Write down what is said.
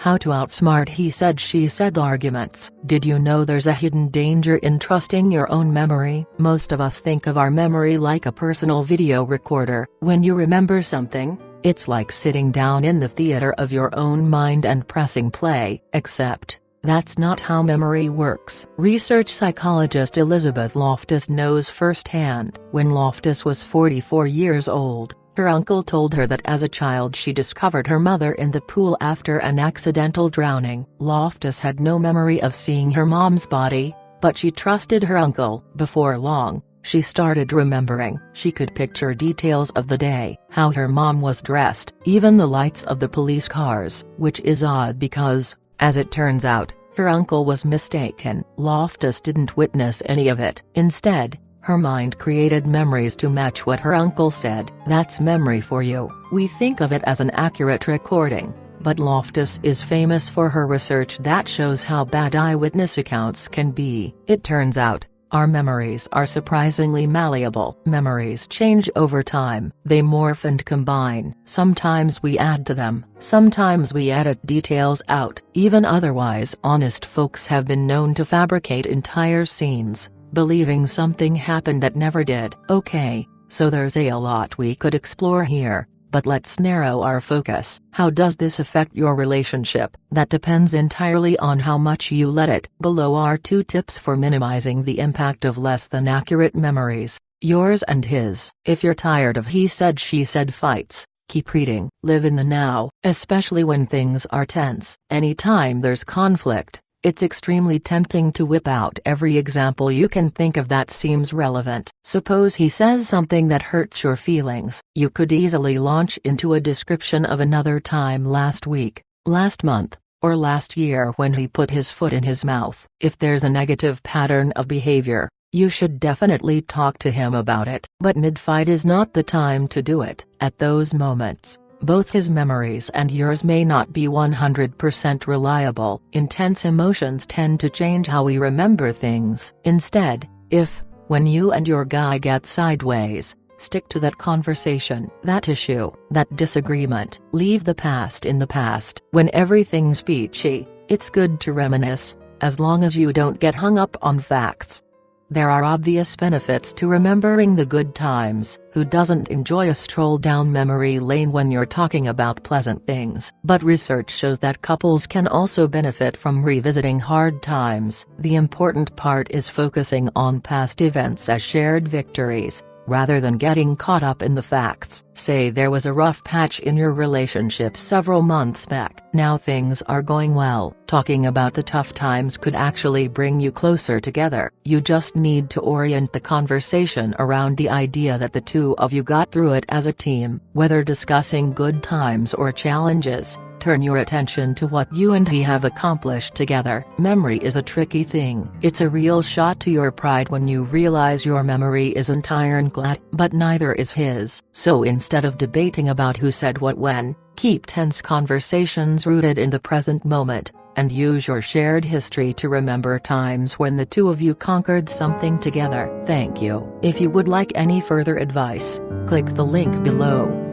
How to outsmart he said she said arguments. Did you know there's a hidden danger in trusting your own memory? Most of us think of our memory like a personal video recorder. When you remember something, it's like sitting down in the theater of your own mind and pressing play, except that's not how memory works. Research psychologist Elizabeth Loftus knows firsthand. When Loftus was 44 years old, her uncle told her that as a child she discovered her mother in the pool after an accidental drowning. Loftus had no memory of seeing her mom's body, but she trusted her uncle. Before long, she started remembering. She could picture details of the day, how her mom was dressed, even the lights of the police cars, which is odd because, as it turns out, her uncle was mistaken. Loftus didn't witness any of it. Instead, her mind created memories to match what her uncle said. That's memory for you. We think of it as an accurate recording, but Loftus is famous for her research that shows how bad eyewitness accounts can be. It turns out, our memories are surprisingly malleable. Memories change over time. They morph and combine. Sometimes we add to them, sometimes we edit details out. Even otherwise honest folks have been known to fabricate entire scenes, believing something happened that never did. Okay, so there's a lot we could explore here. But let's narrow our focus. How does this affect your relationship? That depends entirely on how much you let it. Below are 2 tips for minimizing the impact of less than accurate memories, yours and his. If you're tired of he said she said fights, keep reading. Live in the now, especially when things are tense. Anytime there's conflict, it's extremely tempting to whip out every example you can think of that seems relevant. Suppose he says something that hurts your feelings. You could easily launch into a description of another time last week, last month, or last year when he put his foot in his mouth. If there's a negative pattern of behavior, you should definitely talk to him about it. But mid-fight is not the time to do it. At those moments, both his memories and yours may not be 100% reliable. Intense emotions tend to change how we remember things. Instead, when you and your guy get sideways, stick to that conversation, that issue, that disagreement. Leave the past in the past. When everything's peachy, it's good to reminisce, as long as you don't get hung up on facts. There are obvious benefits to remembering the good times. Who doesn't enjoy a stroll down memory lane when you're talking about pleasant things? But research shows that couples can also benefit from revisiting hard times. The important part is focusing on past events as shared victories, rather than getting caught up in the facts. Say there was a rough patch in your relationship several months back. Now things are going well. Talking about the tough times could actually bring you closer together. You just need to orient the conversation around the idea that the two of you got through it as a team. Whether discussing good times or challenges, turn your attention to what you and he have accomplished together. Memory is a tricky thing. It's a real shot to your pride when you realize your memory isn't ironclad, but neither is his. So instead of debating about who said what when, keep tense conversations rooted in the present moment, and use your shared history to remember times when the two of you conquered something together. Thank you. If you would like any further advice, click the link below.